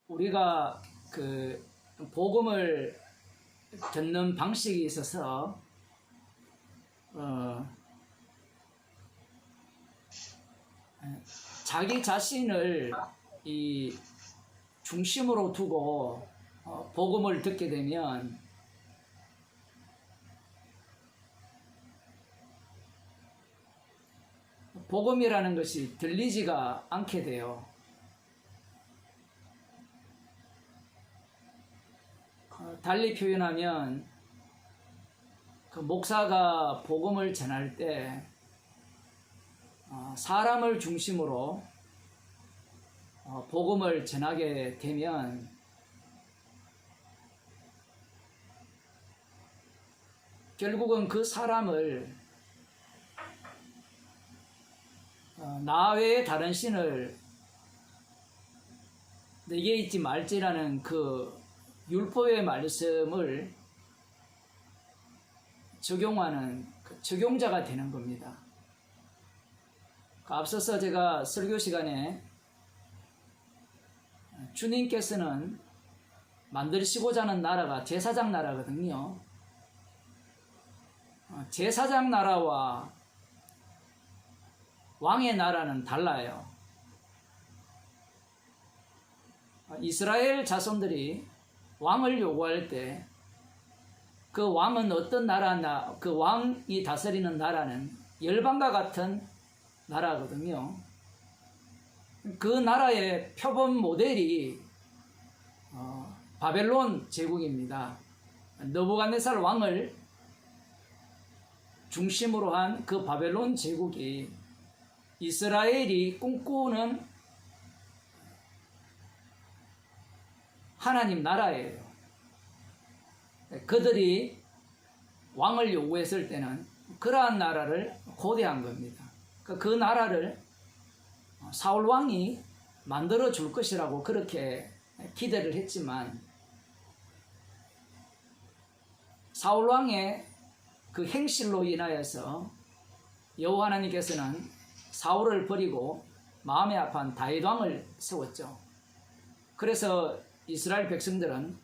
우리가 복음을 듣는 방식이 있어서 자기 자신을 이 중심으로 두고 복음을 듣게 되면 복음이라는 것이 들리지가 않게 돼요. 달리 표현하면 그 목사가 복음을 전할 때 사람을 중심으로 복음을 전하게 되면 결국은 그 사람을 나 외에 다른 신을 내게 있지 말지라는 그 율법의 말씀을 적용하는 그 적용자가 되는 겁니다. 앞서서 제가 설교 시간에 주님께서는 만드시고자 하는 나라가 제사장 나라거든요. 제사장 나라와 왕의 나라는 달라요. 이스라엘 자손들이 왕을 요구할 때 그 왕은 어떤 나라나 그 왕이 다스리는 나라는 열방과 같은 나라거든요. 그 나라의 표본 모델이 바벨론 제국입니다. 느부갓네살 왕을 중심으로 한 그 바벨론 제국이 이스라엘이 꿈꾸는 하나님 나라예요. 그들이 왕을 요구했을 때는 그러한 나라를 고대한 겁니다. 그 나라를 사울 왕이 만들어 줄 것이라고 그렇게 기대를 했지만 사울 왕의 그 행실로 인하여서 여호와 하나님께서는 사울을 버리고 마음에 아파한 다윗 왕을 세웠죠. 그래서 이스라엘 백성들은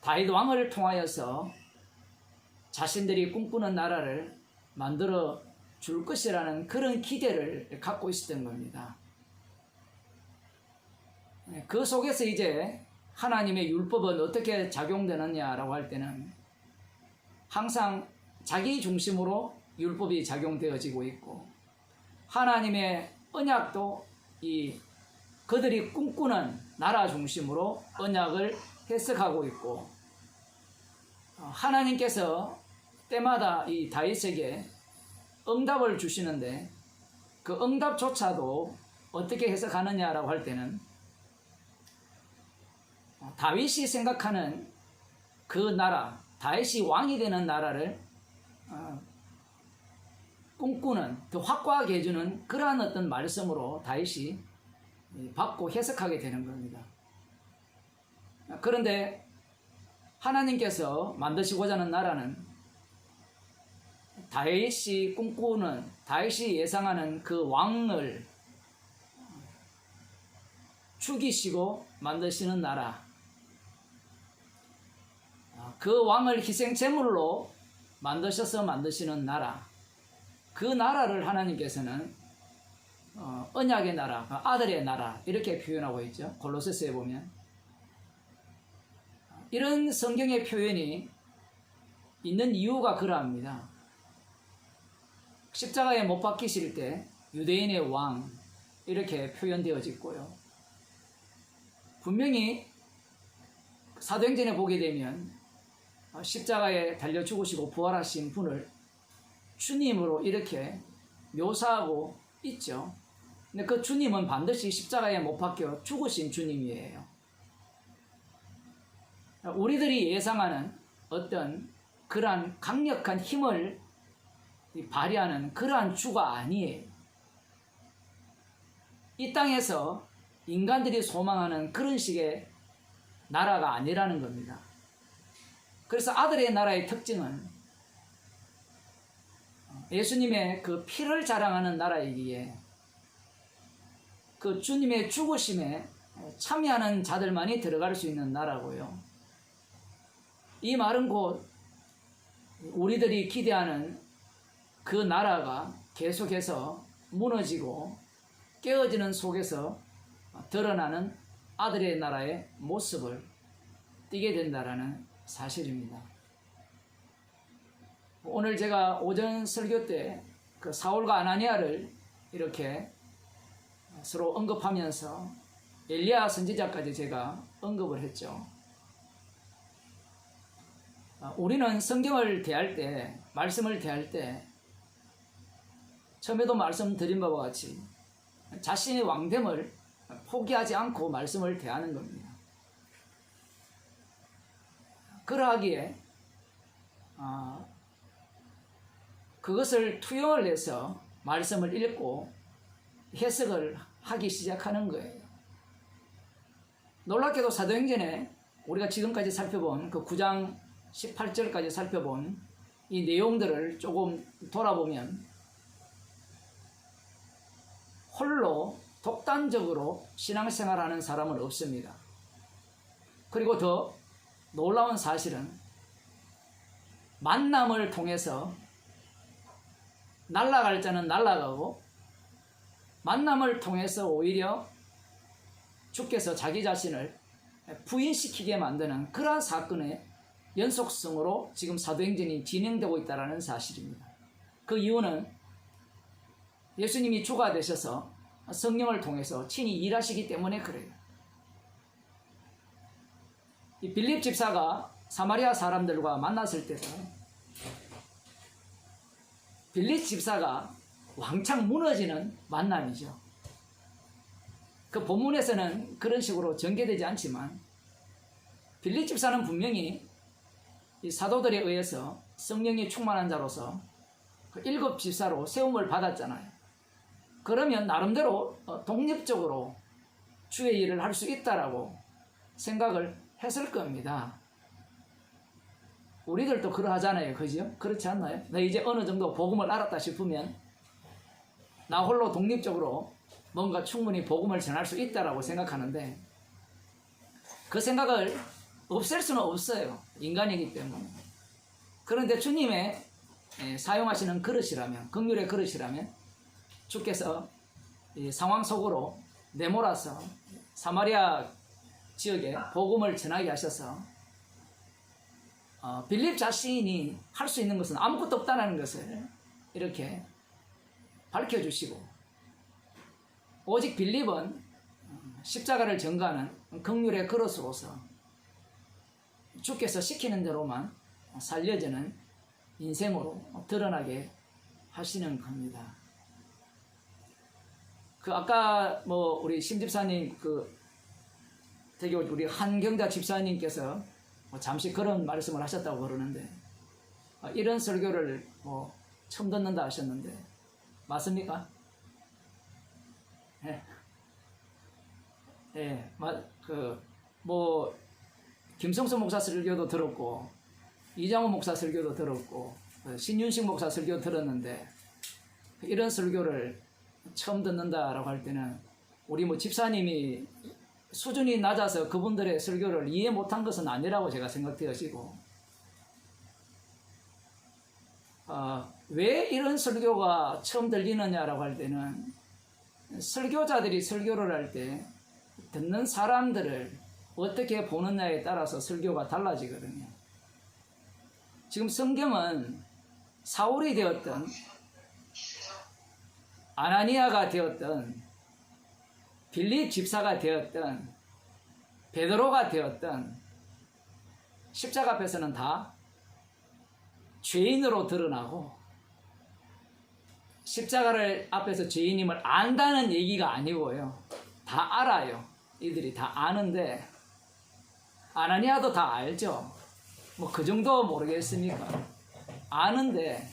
다윗 왕을 통하여서 자신들이 꿈꾸는 나라를 만들어 줄 것이라는 그런 기대를 갖고 있었던 겁니다. 그 속에서 이제 하나님의 율법은 어떻게 작용되느냐라고 할 때는 항상 자기 중심으로 율법이 작용되어지고 있고 하나님의 언약도 그들이 꿈꾸는 나라 중심으로 언약을 해석하고 있고 하나님께서 때마다 이 다윗에게 응답을 주시는데 그 응답조차도 어떻게 해석하느냐라고 할 때는 다윗이 생각하는 그 나라, 다윗이 왕이 되는 나라를 꿈꾸는 더 확고하게 해주는 그러한 어떤 말씀으로 다윗이 받고 해석하게 되는 겁니다. 그런데 하나님께서 만드시고자 하는 나라는 다윗이 꿈꾸는, 다윗이 예상하는 그 왕을 죽이시고 만드시는 나라, 그 왕을 희생제물로 만드셔서 만드시는 나라, 그 나라를 하나님께서는 언약의 나라, 아들의 나라 이렇게 표현하고 있죠. 골로새서에 보면 이런 성경의 표현이 있는 이유가 그러합니다. 십자가에 못 박히실 때 유대인의 왕 이렇게 표현되어졌고요. 분명히 사도행전에 보게 되면 십자가에 달려 죽으시고 부활하신 분을 주님으로 이렇게 묘사하고 있죠. 근데 그 주님은 반드시 십자가에 못 박혀 죽으신 주님이에요. 우리들이 예상하는 어떤 그러한 강력한 힘을 발휘하는 그러한 주가 아니에요. 이 땅에서 인간들이 소망하는 그런 식의 나라가 아니라는 겁니다. 그래서 아들의 나라의 특징은 예수님의 그 피를 자랑하는 나라이기에 그 주님의 죽으심에 참여하는 자들만이 들어갈 수 있는 나라고요. 이 말은 곧 우리들이 기대하는 그 나라가 계속해서 무너지고 깨어지는 속에서 드러나는 아들의 나라의 모습을 띠게 된다라는 사실입니다. 오늘 제가 오전 설교 때 그 사울과 아나니아를 이렇게 서로 언급하면서 엘리야 선지자까지 제가 언급을 했죠. 우리는 성경을 대할 때, 말씀을 대할 때 처음에도 말씀드린 바와 같이 자신의 왕됨을 포기하지 않고 말씀을 대하는 겁니다. 그러하기에 그것을 투영을 해서 말씀을 읽고 해석을 하기 시작하는 거예요. 놀랍게도 사도행전에 우리가 지금까지 살펴본 그 9장 18절까지 살펴본 이 내용들을 조금 돌아보면 홀로 독단적으로 신앙생활하는 사람은 없습니다. 그리고 더 놀라운 사실은 만남을 통해서 날아갈 자는 날아가고 만남을 통해서 오히려 주께서 자기 자신을 부인시키게 만드는 그러한 사건의 연속성으로 지금 사도행전이 진행되고 있다는 사실입니다. 그 이유는 예수님이 주가 되셔서 성령을 통해서 친히 일하시기 때문에 그래요. 이 빌립 집사가 사마리아 사람들과 만났을 때도 빌립 집사가 왕창 무너지는 만남이죠. 그 본문에서는 그런 식으로 전개되지 않지만 빌립 집사는 분명히 이 사도들에 의해서 성령이 충만한 자로서 그 7 집사로 세움을 받았잖아요. 그러면 나름대로 독립적으로 주의 일을 할 수 있다라고 생각을 했을 겁니다. 우리들도 그러하잖아요. 그죠? 그렇지 않나요? 나 이제 어느 정도 복음을 알았다 싶으면 나 홀로 독립적으로 뭔가 충분히 복음을 전할 수 있다라고 생각하는데 그 생각을 없앨 수는 없어요. 인간이기 때문에. 그런데 주님의 사용하시는 그릇이라면, 긍휼의 그릇이라면 주께서 이 상황 속으로 내몰아서 사마리아 지역에 복음을 전하게 하셔서 빌립 자신이 할 수 있는 것은 아무것도 없다는 것을 이렇게 밝혀주시고 오직 빌립은 십자가를 전가하는 긍휼의 그릇으로서 주께서 시키는 대로만 살려지는 인생으로 드러나게 하시는 겁니다. 그 아까 뭐 우리 심 집사님 되게 우리 한경자 집사님께서 잠시 그런 말씀을 하셨다고 그러는데 이런 설교를 처음 듣는다 하셨는데 맞습니까? 예, 김성수 목사 설교도 들었고 이장호 목사 설교도 들었고 신윤식 목사 설교 들었는데 이런 설교를 처음 듣는다라고 할 때는 우리 집사님이 수준이 낮아서 그분들의 설교를 이해 못한 것은 아니라고 제가 생각되어지고 왜 이런 설교가 처음 들리느냐라고 할 때는 설교자들이 설교를 할 때 듣는 사람들을 어떻게 보느냐에 따라서 설교가 달라지거든요. 지금 성경은 사울이 되었든 아나니아가 되었든 빌립 집사가 되었든 베드로가 되었든 십자가 앞에서는 다 죄인으로 드러나고 십자가를 앞에서 죄인임을 안다는 얘기가 아니고요. 다 알아요. 이들이 다 아는데 아나니아도 다 알죠. 그 정도 모르겠습니까? 아는데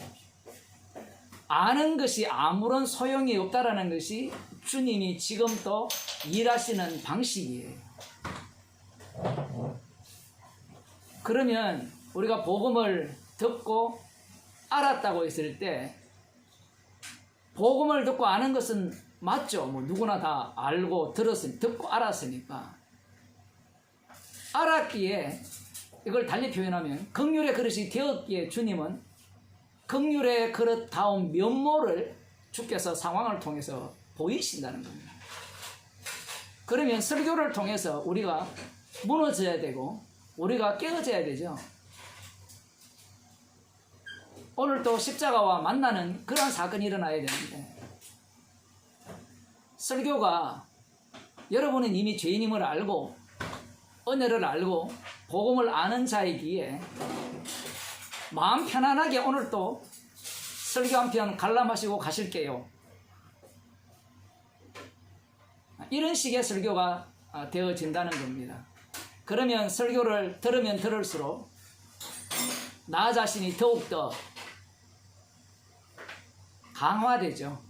아는 것이 아무런 소용이 없다라는 것이 주님이 지금 또 일하시는 방식이에요. 그러면 우리가 복음을 듣고 알았다고 했을 때 복음을 듣고 아는 것은 맞죠. 누구나 다 알고 듣고 알았으니까. 살았기에 이걸 달리 표현하면 긍휼의 그릇이 되었기에 주님은 긍휼의 그릇다운 면모를 주께서 상황을 통해서 보이신다는 겁니다. 그러면 설교를 통해서 우리가 무너져야 되고 우리가 깨어져야 되죠. 오늘 또 십자가와 만나는 그런 사건이 일어나야 되는데 설교가 여러분은 이미 죄인임을 알고 은혜를 알고 복음을 아는 자이기에 마음 편안하게 오늘 또 설교 한 편 관람하시고 가실게요. 이런 식의 설교가 되어진다는 겁니다. 그러면 설교를 들으면 들을수록 나 자신이 더욱더 강화되죠.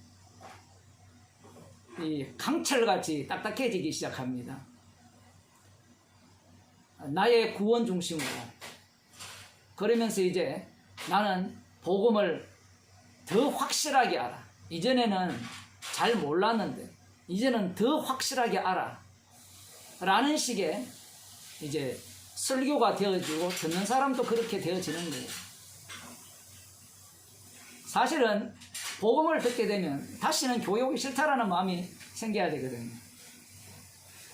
이 강철같이 딱딱해지기 시작합니다. 나의 구원 중심으로. 그러면서 이제 나는 복음을 더 확실하게 알아. 이전에는 잘 몰랐는데 이제는 더 확실하게 알아. 라는 식의 이제 설교가 되어지고 듣는 사람도 그렇게 되어지는 거예요. 사실은 복음을 듣게 되면 다시는 교회 오기 싫다라는 마음이 생겨야 되거든요.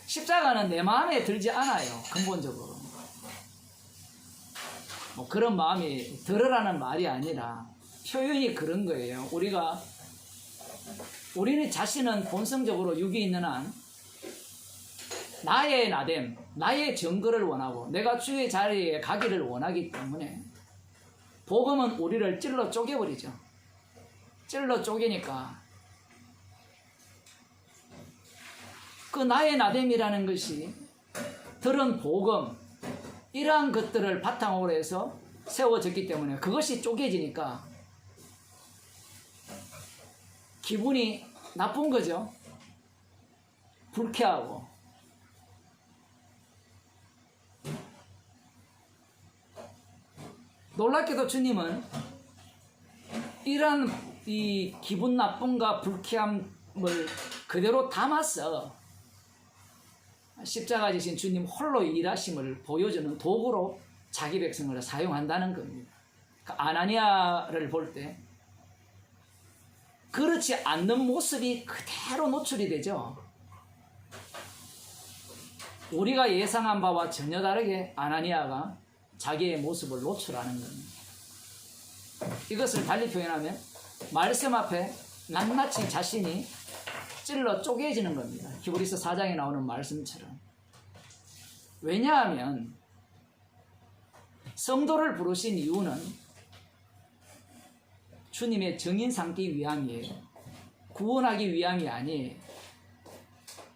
십자가는 내 마음에 들지 않아요. 근본적으로. 뭐 그런 마음이 들으라는 말이 아니라 표현이 그런 거예요. 우리는 자신은 본성적으로 육이 있는 한 나의 나됨, 나의 증거를 원하고 내가 주의 자리에 가기를 원하기 때문에 복음은 우리를 찔러 쪼개버리죠. 찔러 쪼개니까 그 나의 나됨이라는 것이 들은 복음 이러한 것들을 바탕으로 해서 세워졌기 때문에 그것이 쪼개지니까 기분이 나쁜 거죠. 불쾌하고. 놀랍게도 주님은 이런 이 기분 나쁨과 불쾌함을 그대로 담아서 십자가 지신 주님 홀로 일하심을 보여주는 도구로 자기 백성을 사용한다는 겁니다. 아나니아를 볼 때 그렇지 않는 모습이 그대로 노출이 되죠. 우리가 예상한 바와 전혀 다르게 아나니아가 자기의 모습을 노출하는 겁니다. 이것을 달리 표현하면 말씀 앞에 낱낱이 자신이 찔러 쪼개지는 겁니다. 히브리서 4장에 나오는 말씀처럼. 왜냐하면 성도를 부르신 이유는 주님의 증인 삼기 위함이에요. 구원하기 위함이 아니에요.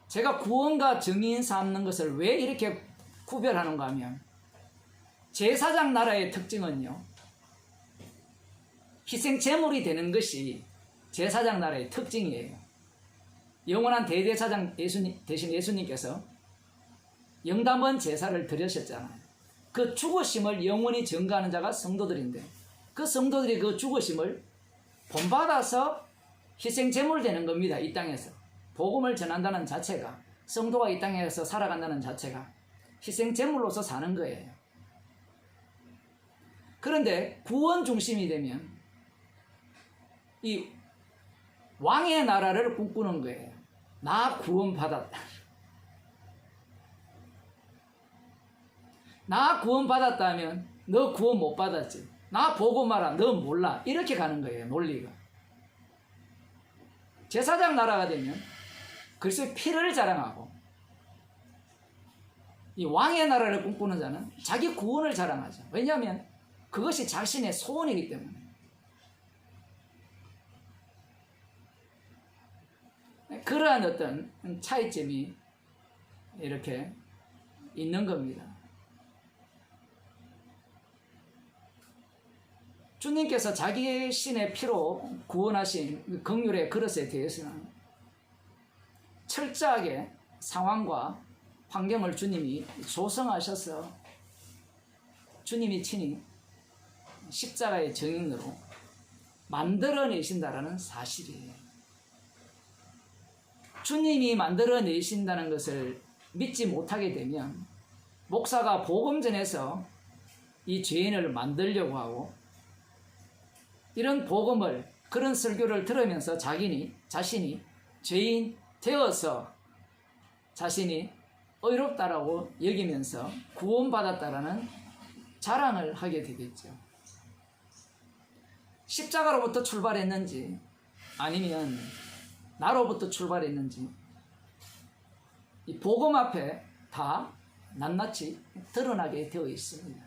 제가 구원과 증인 삼는 것을 왜 이렇게 구별하는가 하면 제사장 나라의 특징은요, 희생 제물이 되는 것이 제사장 나라의 특징이에요. 영원한 대제사장 대신 예수님께서 영담번 제사를 드리셨잖아요. 그 죽으심을 영원히 증거하는 자가 성도들인데 그 성도들이 그 죽으심을 본받아서 희생 제물 되는 겁니다. 이 땅에서 복음을 전한다는 자체가, 성도가 이 땅에서 살아간다는 자체가 희생 제물로서 사는 거예요. 그런데 구원 중심이 되면 이 왕의 나라를 꿈꾸는 거예요. 나 구원받았다. 나 구원받았다면 너 구원 못 받았지. 나 보고 말아. 너 몰라. 이렇게 가는 거예요. 논리가. 제사장 나라가 되면 글쎄 피를 자랑하고 이 왕의 나라를 꿈꾸는 자는 자기 구원을 자랑하죠. 왜냐하면 그것이 자신의 소원이기 때문에. 그러한 어떤 차이점이 이렇게 있는 겁니다. 주님께서 자기의 신의 피로 구원하신 긍휼의 그릇에 대해서는 철저하게 상황과 환경을 주님이 조성하셔서 주님이 친히 십자가의 증인으로 만들어내신다라는 사실이에요. 주님이 만들어내신다는 것을 믿지 못하게 되면 목사가 복음전에서 이 죄인을 만들려고 하고 이런 복음을 그런 설교를 들으면서 자신이 죄인 되어서 자신이 의롭다라고 여기면서 구원받았다라는 자랑을 하게 되겠죠. 십자가로부터 출발했는지 아니면 나로부터 출발했는지 이 복음 앞에 다 낱낱이 드러나게 되어 있습니다.